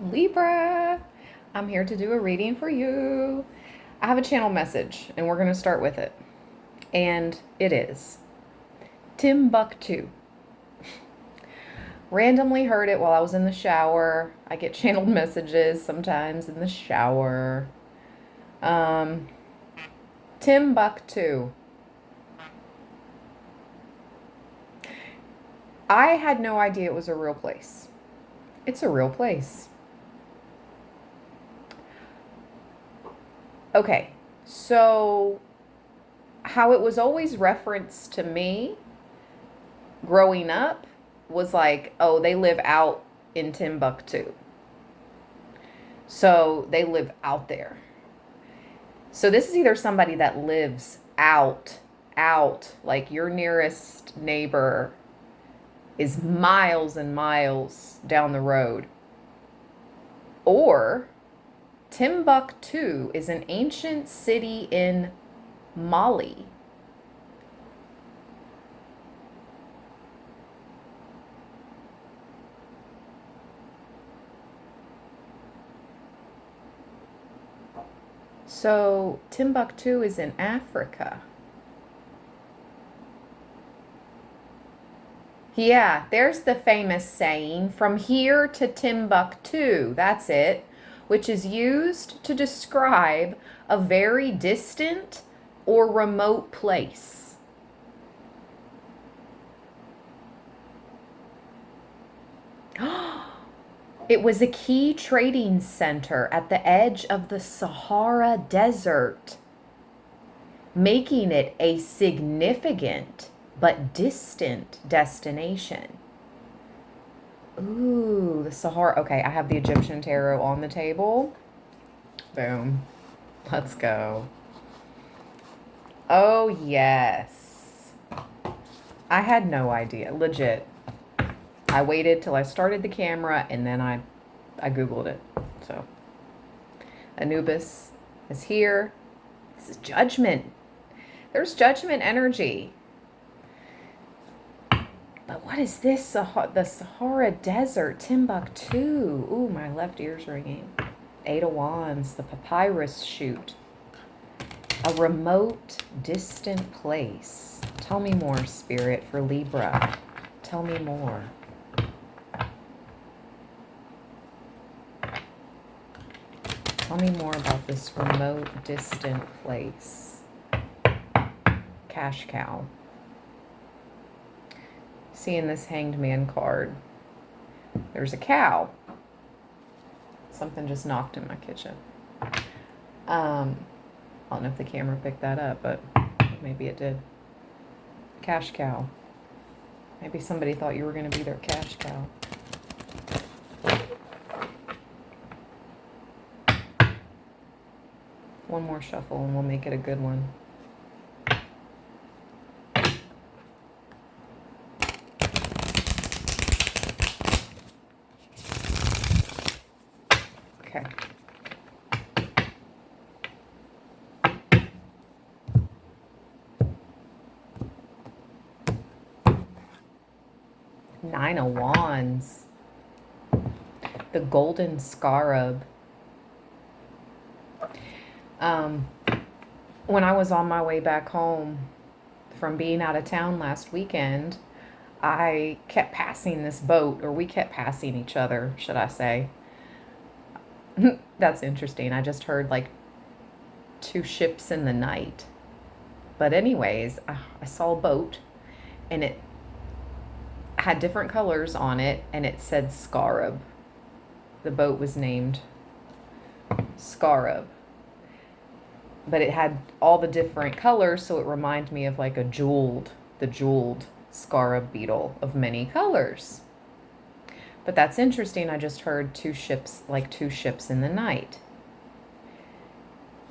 Libra, I'm here to do a reading for you. I have a channel message and we're going to start with it. And it is Timbuktu. Randomly heard it while I was in the shower. I get channeled messages sometimes in the shower. Timbuktu. I had no idea it was a real place. It's a real place. Okay, so how it was always referenced to me growing up was like, oh, they live out in Timbuktu. So they live out there. So this is either somebody that lives out, like your nearest neighbor is miles and miles down the road. Or Timbuktu is an ancient city in Mali. So Timbuktu is in Africa. Yeah, there's the famous saying, from here to Timbuktu, that's it, which is used to describe a very distant or remote place. It was a key trading center at the edge of the Sahara Desert, making it a significant but distant destination. Ooh, the Sahara. Okay, I have the Egyptian tarot on the table. Boom. Let's go. Oh, yes. I had no idea. Legit. I waited till I started the camera and then I Googled it. So, Anubis is here. This is judgment. There's judgment energy. But what is this? The Sahara Desert, Timbuktu. Ooh, my left ear's ringing. Eight of Wands, the papyrus shoot. A remote, distant place. Tell me more, Spirit, for Libra. Tell me more. Tell me more about this remote, distant place. Cash cow. Seeing this Hanged Man card. There's a cow. Something just knocked in my kitchen. I don't know if the camera picked that up, but maybe it did. Cash cow. Maybe somebody thought you were going to be their cash cow. One more shuffle and we'll make it a good one. Okay. Nine of Wands. The golden scarab. When I was on my way back home from being out of town last weekend, I kept passing this boat, or we kept passing each other, should I say. That's interesting. I just heard like two ships in the night. But anyways, I saw a boat and it had different colors on it and it said Scarab. The boat was named Scarab. But it had all the different colors, so it reminded me of like the jeweled scarab beetle of many colors. But that's interesting. I just heard two ships in the night.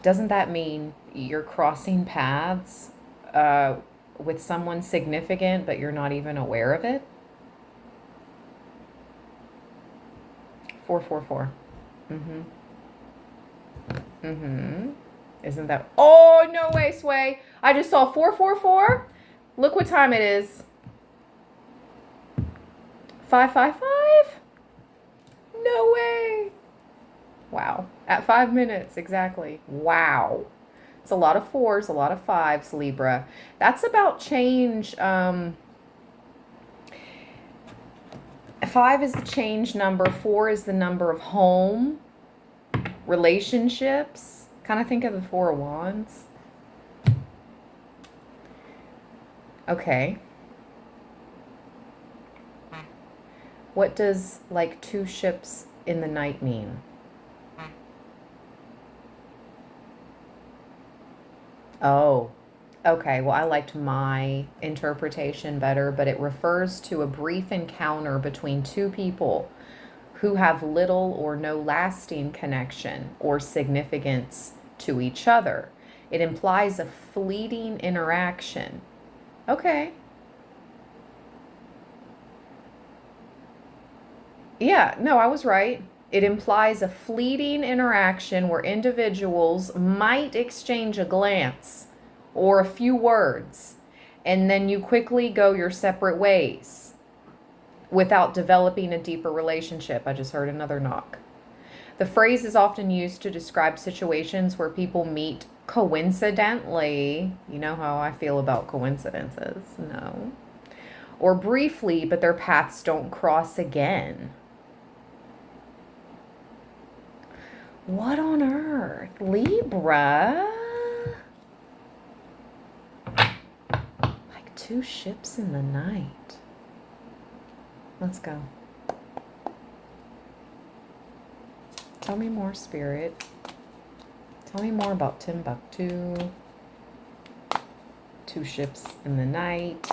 Doesn't that mean you're crossing paths with someone significant, but you're not even aware of it? 444. Isn't that... Oh, no way, Sway. I just saw 444. Look what time it is. 555? No way. Wow. At 5 minutes, exactly. Wow. It's a lot of fours, a lot of fives, Libra. That's about change. Five is the change number. Four is the number of home, relationships. Kind of think of the Four of Wands. Okay. What does like two ships in the night mean? Oh, okay. Well, I liked my interpretation better, but it refers to a brief encounter between two people who have little or no lasting connection or significance to each other. It implies a fleeting interaction. Okay. Yeah, no, I was right. It implies a fleeting interaction where individuals might exchange a glance or a few words, and then you quickly go your separate ways without developing a deeper relationship. I just heard another knock. The phrase is often used to describe situations where people meet coincidentally. You know how I feel about coincidences. No. Or briefly, but their paths don't cross again. What on earth? Libra? Like two ships in the night. Let's go. Tell me more, Spirit. Tell me more about Timbuktu. Two ships in the night.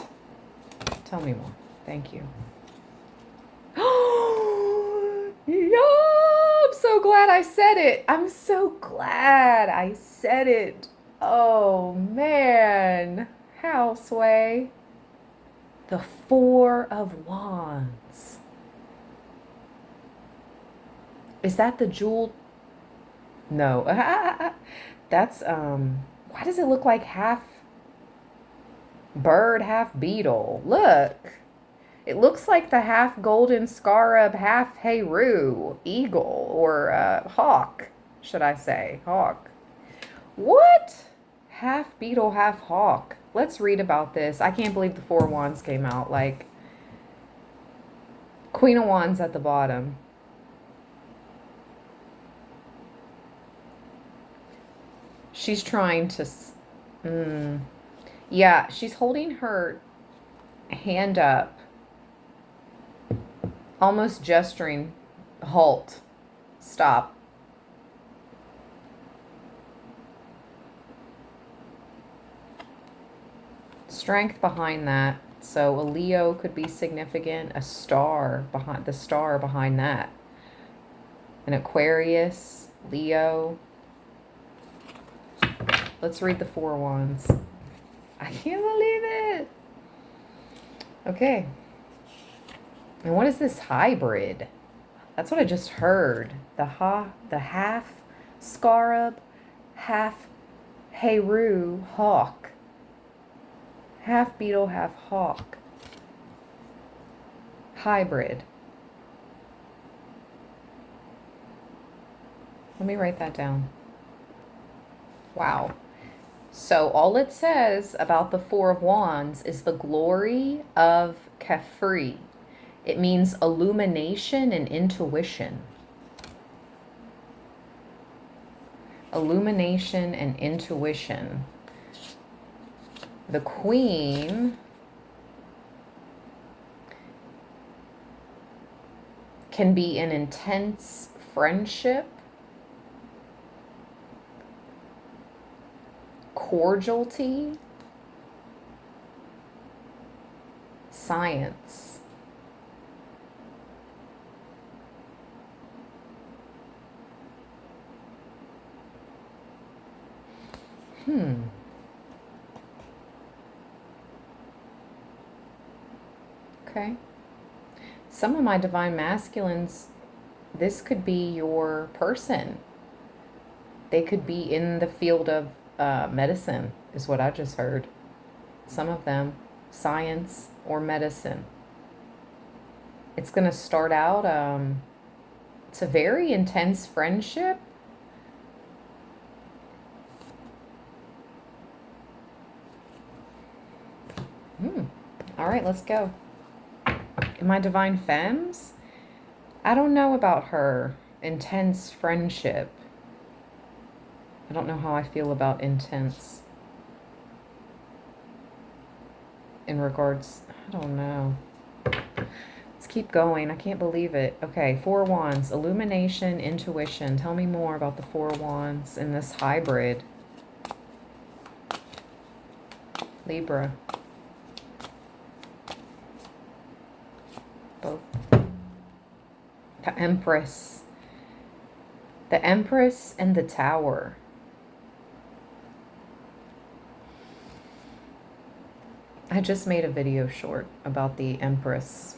Tell me more. Thank you. Yeah, I'm so glad I said it. I'm so glad I said it. Oh, man. How, Sway? The Four of Wands. Is that the jewel? No. That's, why does it look like half bird, half beetle? Look. It looks like the half golden scarab, half heru, eagle, or hawk, should I say. Hawk. What? Half beetle, half hawk. Let's read about this. I can't believe the Four of Wands came out. Like, Queen of Wands at the bottom. She's trying to... yeah, she's holding her hand up. Almost gesturing, halt, stop. Strength behind that. So a Leo could be significant. A star behind the star behind that. An Aquarius, Leo. Let's read the Four of Wands. I can't believe it. Okay. And what is this hybrid? That's what I just heard. The half scarab, half heru, hawk. Half beetle, half hawk. Hybrid. Let me write that down. Wow. So all it says about the Four of Wands is the glory of Kafri. It means illumination and intuition. Illumination and intuition. The Queen can be an intense friendship, cordiality, science. Okay. Some of my divine masculines, this could be your person. They could be in the field of medicine, is what I just heard. Some of them, science or medicine. It's going to start out, it's a very intense friendship. All right, let's go. My divine femmes? I don't know about her. Intense friendship. I don't know how I feel about intense. In regards, I don't know. Let's keep going. I can't believe it. Okay, Four Wands. Illumination, intuition. Tell me more about the Four Wands in this hybrid. Libra. Both. The Empress. The Empress and the Tower. I just made a video short about the Empress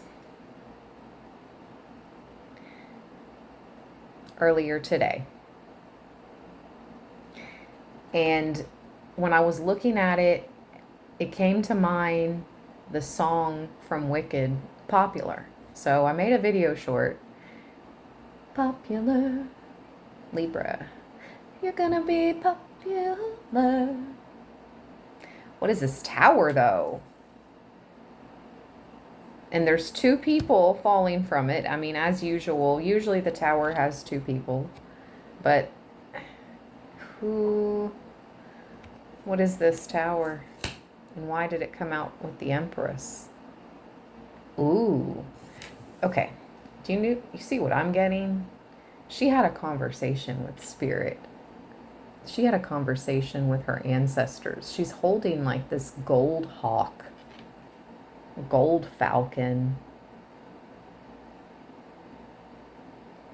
earlier today. And when I was looking at it, it came to mind the song from Wicked, Popular. So I made a video short. Popular, Libra, you're gonna be popular. What is this tower, though? And there's two people falling from it. I mean, as usual, usually the tower has two people. But what is this tower? And why did it come out with the Empress? Ooh. Okay. You see what I'm getting? She had a conversation with Spirit. She had a conversation with her ancestors. She's holding like this gold hawk, gold falcon.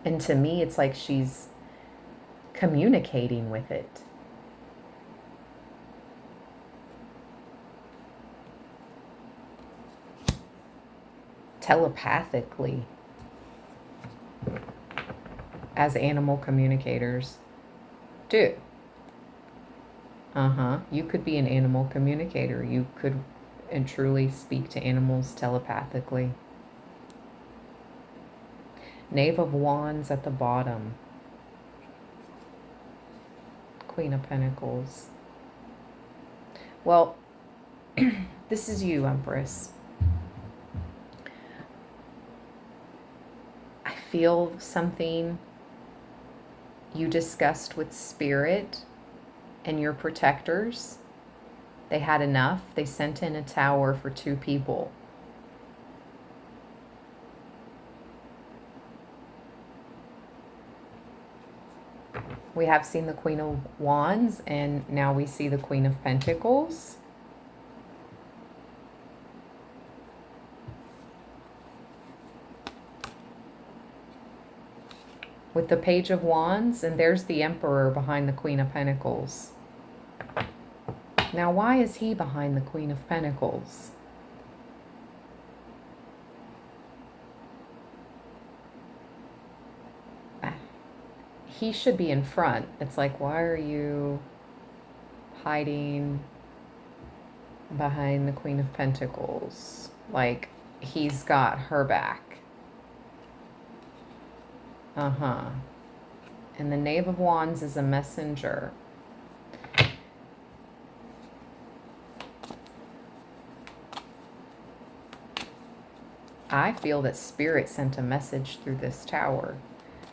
And to me, it's like she's communicating with it. Telepathically. As animal communicators do. You could be an animal communicator. You could and truly speak to animals telepathically. Knave of Wands at the bottom. Queen of Pentacles. Well, this is you, Empress. I feel something you discussed with Spirit and your protectors. They had enough. They sent in a tower for two people. We have seen the Queen of Wands, and now we see the Queen of Pentacles. With the Page of Wands, and there's the Emperor behind the Queen of Pentacles. Now, why is he behind the Queen of Pentacles? He should be in front. It's like, why are you hiding behind the Queen of Pentacles? Like, he's got her back. And the Knave of Wands is a messenger. I feel that Spirit sent a message through this tower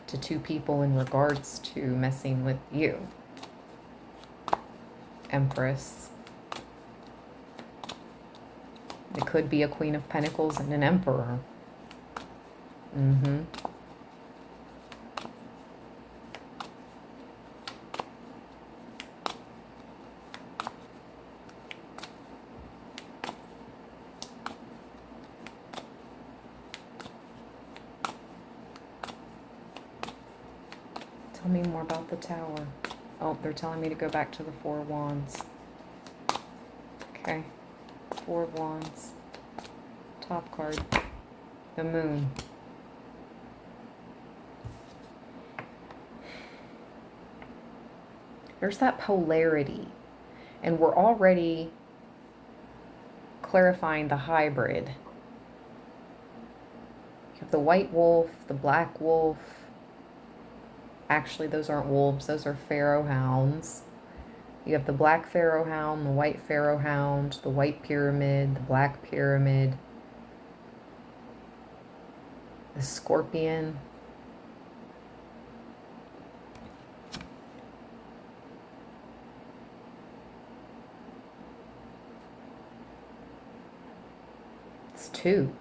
to two people in regards to messing with you. Empress. It could be a Queen of Pentacles and an Emperor. Tell me more about the tower. Oh, they're telling me to go back to the Four Wands. Okay. Four of Wands. Top card. The Moon. There's that polarity. And we're already clarifying the hybrid. You have the white wolf, the black wolf. Actually, those aren't wolves. Those are pharaoh hounds. You have the black pharaoh hound, the white pharaoh hound, the white pyramid, the black pyramid, the scorpion. It's two.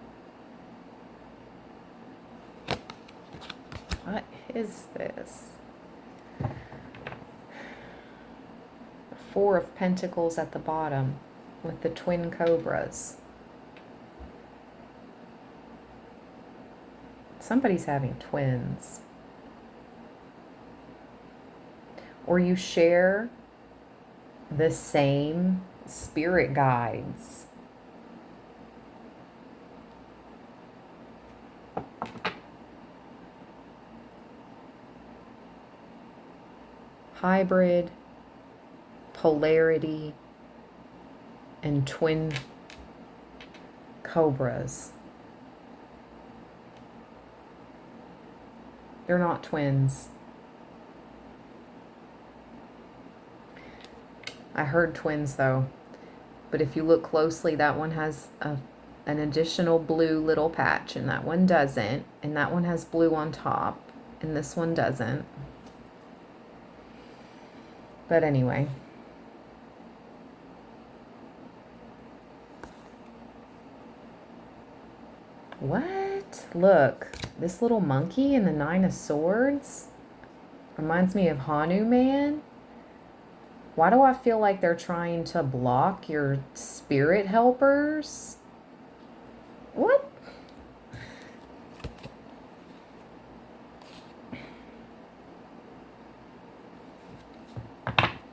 What is this? Four of Pentacles at the bottom with the twin cobras. Somebody's having twins. Or you share the same spirit guides. Hybrid, polarity, and twin cobras. They're not twins. I heard twins though, but if you look closely, that one has an additional blue little patch, and that one doesn't, and that one has blue on top, and this one doesn't. But anyway. What? Look, this little monkey in the Nine of Swords reminds me of Hanuman. Why do I feel like they're trying to block your spirit helpers? What?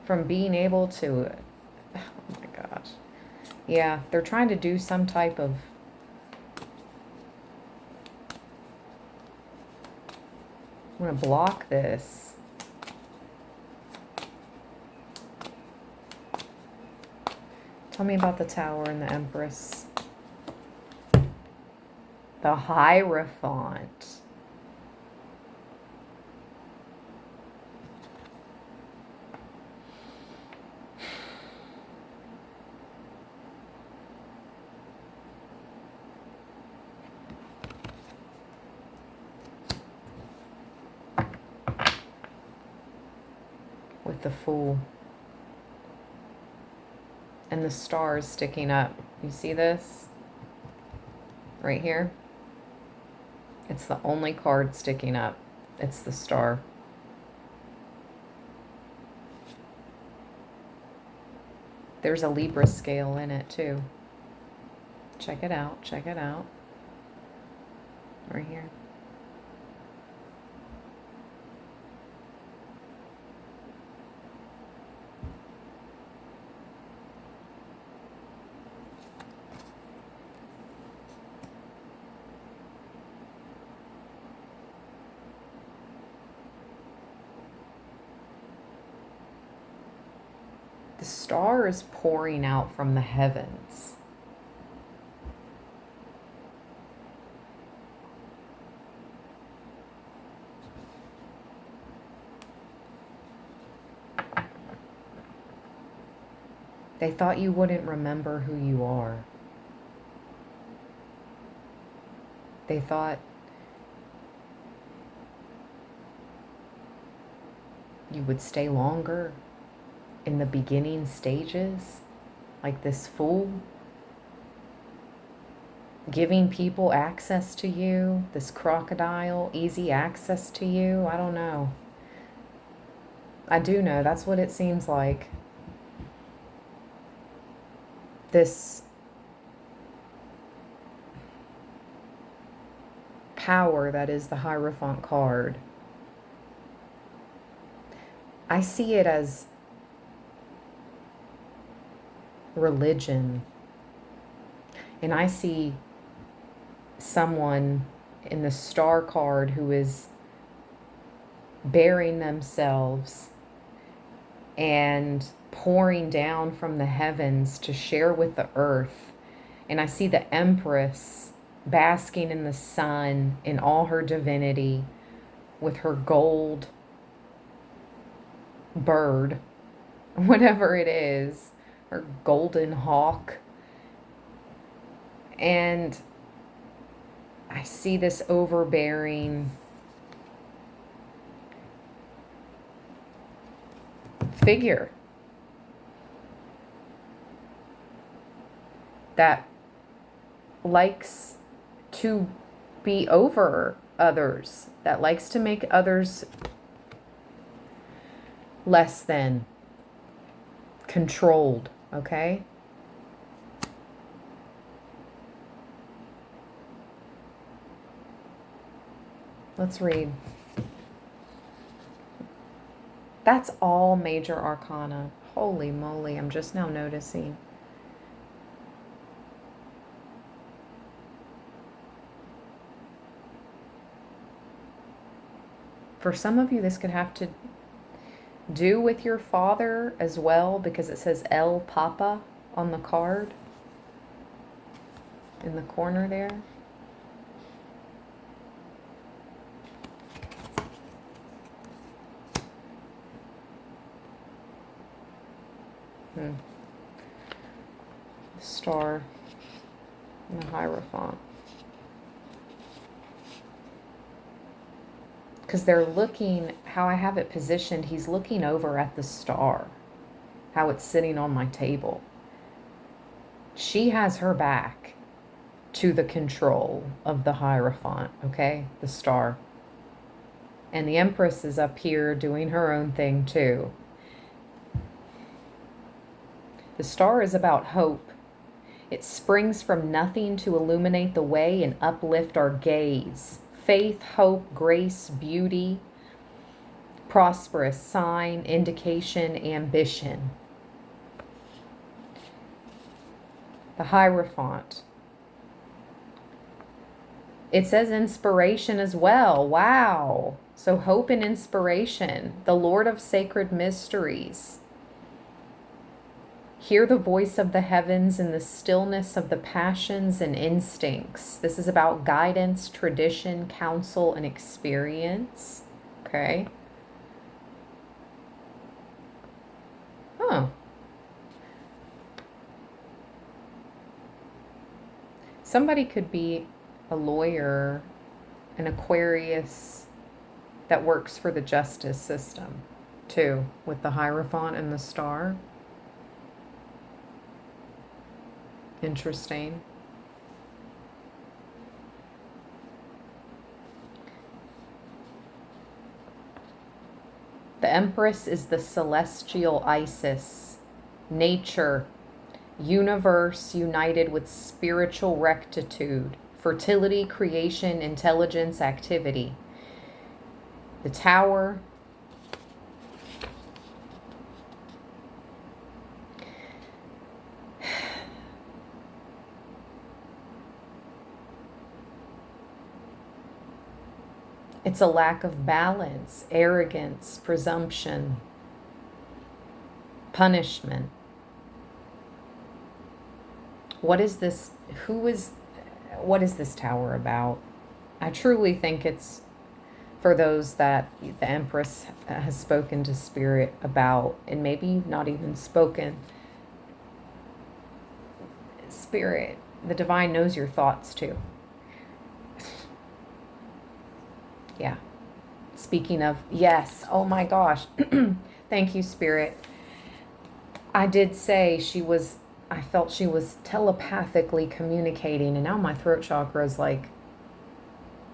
From being able to... Oh my gosh. Yeah, they're trying to do some type of... I'm going to block this. Tell me about the Tower and the Empress. The Hierophant. With the Fool. And the stars sticking up. You see this? Right here? It's the only card sticking up. It's the star. There's a Libra scale in it too. Check it out. Check it out. Right here. The star is pouring out from the heavens. They thought you wouldn't remember who you are. They thought you would stay longer in the beginning stages, like this fool, giving people access to you, this crocodile, easy access to you. I don't know. I do know, that's what it seems like. This power that is the Hierophant card. I see it as religion. And I see someone in the star card who is bearing themselves and pouring down from the heavens to share with the earth. And I see the Empress basking in the sun in all her divinity with her gold bird whatever it is, or golden hawk. And I see this overbearing figure that likes to be over others, that likes to make others less than, controlled, okay? Let's read. That's all major arcana. Holy moly, I'm just now noticing. For some of you, this could have to do with your father as well, because it says El Papa on the card in the corner there. Star and the Hierophant. Because they're looking, how I have it positioned, he's looking over at the star, how it's sitting on my table. She has her back to the control of the Hierophant, okay? The star. And the Empress is up here doing her own thing too. The star is about hope. It springs from nothing to illuminate the way and uplift our gaze. Faith, hope, grace, beauty, prosperous sign, indication, ambition. The Hierophant. It says inspiration as well. Wow. So hope and inspiration. The Lord of sacred mysteries. Hear the voice of the heavens in the stillness of the passions and instincts. This is about guidance, tradition, counsel, and experience. Okay. Huh. Somebody could be a lawyer, an Aquarius that works for the justice system too, with the Hierophant and the star. Interesting. The Empress is the celestial Isis, nature, universe united with spiritual rectitude, fertility, creation, intelligence, activity. The Tower. It's a lack of balance, arrogance, presumption, punishment. What is this? What is this Tower about? I truly think it's for those that the Empress has spoken to Spirit about, and maybe not even spoken. Spirit, the divine knows your thoughts too. Yeah. Speaking of, yes, oh my gosh. Thank you, Spirit. I did say I felt she was telepathically communicating, and now my throat chakra is like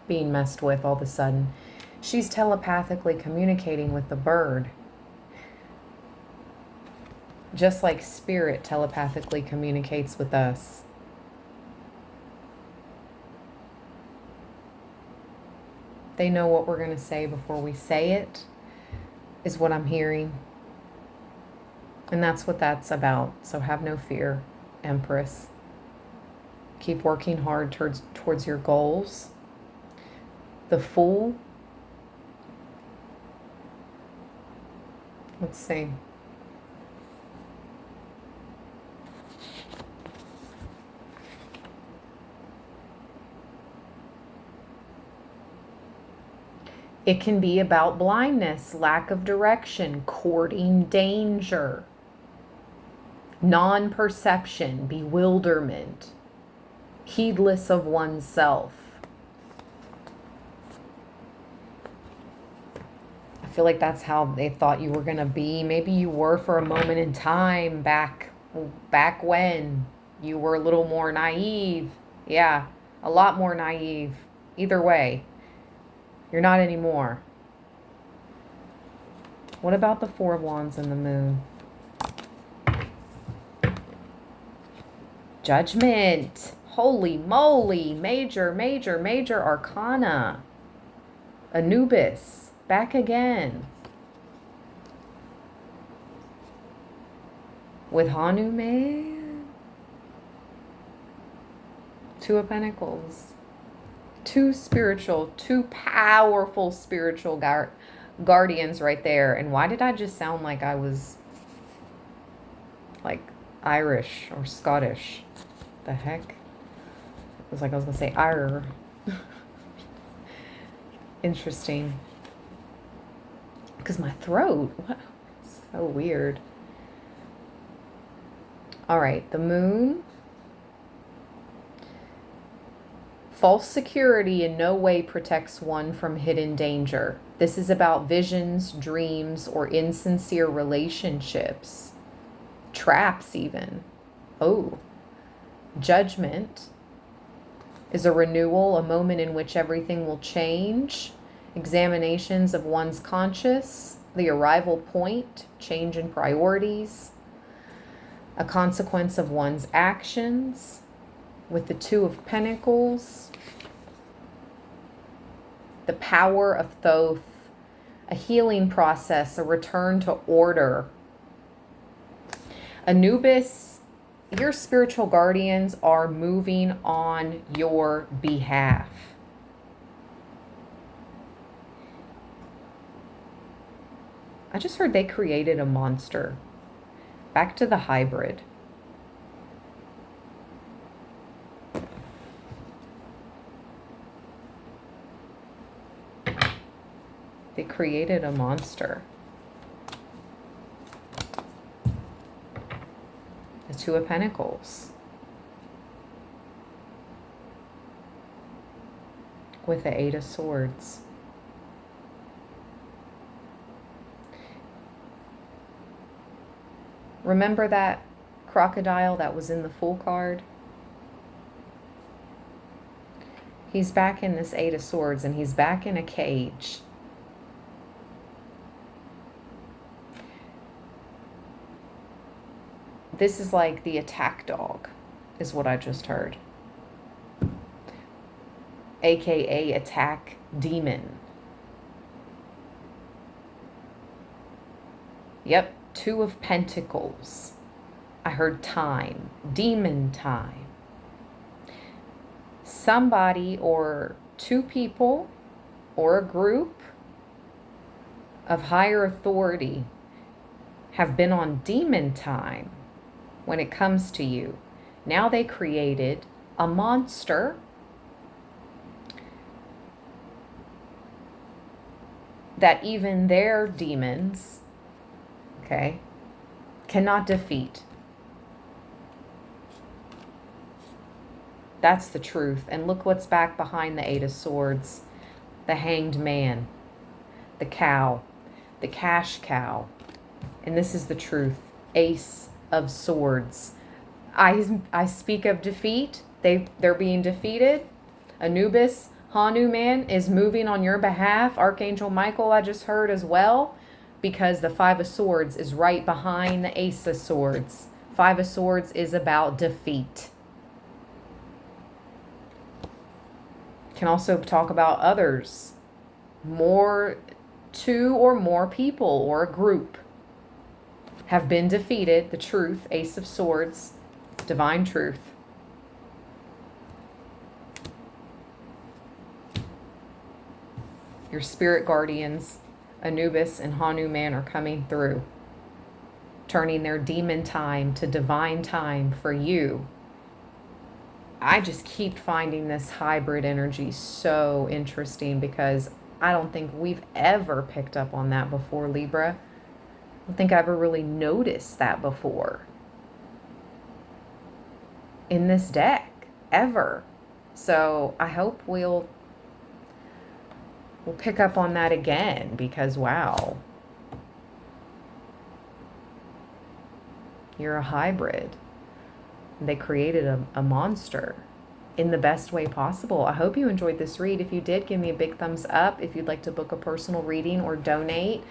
being messed with all of a sudden. She's telepathically communicating with the bird. Just like Spirit telepathically communicates with us. They know what we're going to say before we say it, is what I'm hearing. And that's what that's about. So have no fear, Empress. Keep working hard towards your goals. The Fool. Let's see. It can be about blindness, lack of direction, courting danger. non-perception, bewilderment, heedless of oneself. I feel like that's how they thought you were going to be. Maybe you were for a moment in time back when you were a little more naive. Yeah, a lot more naive. Either way, you're not anymore. What about the Four of Wands and the Moon? Judgment. Holy moly. Major, major, major arcana. Anubis. Back again. With Hanuman. Two of Pentacles. Two powerful spiritual guardians right there. And why did I just sound like I was like Irish or Scottish? The heck? It was like I was going to say Ire. Interesting. Because my throat, what? So weird. All right, the Moon. False security in no way protects one from hidden danger. This is about visions, dreams, or insincere relationships. Traps even. Oh. Judgment is a renewal, a moment in which everything will change. Examinations of one's conscious, the arrival point, change in priorities, a consequence of one's actions. With the Two of Pentacles, the power of Thoth, a healing process, a return to order. Anubis, your spiritual guardians are moving on your behalf. I just heard they created a monster. Back to the hybrid. They created a monster. The Two of Pentacles. With the Eight of Swords. Remember that crocodile that was in the Fool card? He's back in this Eight of Swords and he's back in a cage. This is like the attack dog, is what I just heard. AKA attack demon. Yep, Two of Pentacles. I heard time, demon time. Somebody or two people or a group of higher authority have been on demon time when it comes to you. Now they created a monster that even their demons, okay, cannot defeat. That's the truth. And look what's back behind the Eight of Swords. The Hanged Man, the cow, the cash cow. And this is the truth. Ace of Swords. I speak of defeat. They're being defeated. Anubis, Hanuman is moving on your behalf. Archangel Michael, I just heard as well, because the Five of Swords is right behind the Ace of Swords. Five of Swords is about defeat. Can also talk about others. Two or more people or a group have been defeated. The truth, Ace of Swords, divine truth. Your spirit guardians, Anubis and Hanuman, are coming through, turning their demon time to divine time for you. I just keep finding this hybrid energy so interesting because I don't think we've ever picked up on that before, Libra. I don't think I ever really noticed that before. in this deck ever. So I hope we'll pick up on that again, because wow, you're a hybrid. They created a monster in the best way possible. I hope you enjoyed this read. If you did, give me a big thumbs up. If you'd like to book a personal reading or donate,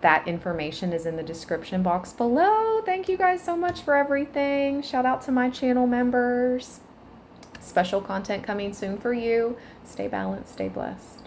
that information is in the description box below. Thank you guys so much for everything. Shout out to my channel members. Special content coming soon for you. Stay balanced, stay blessed.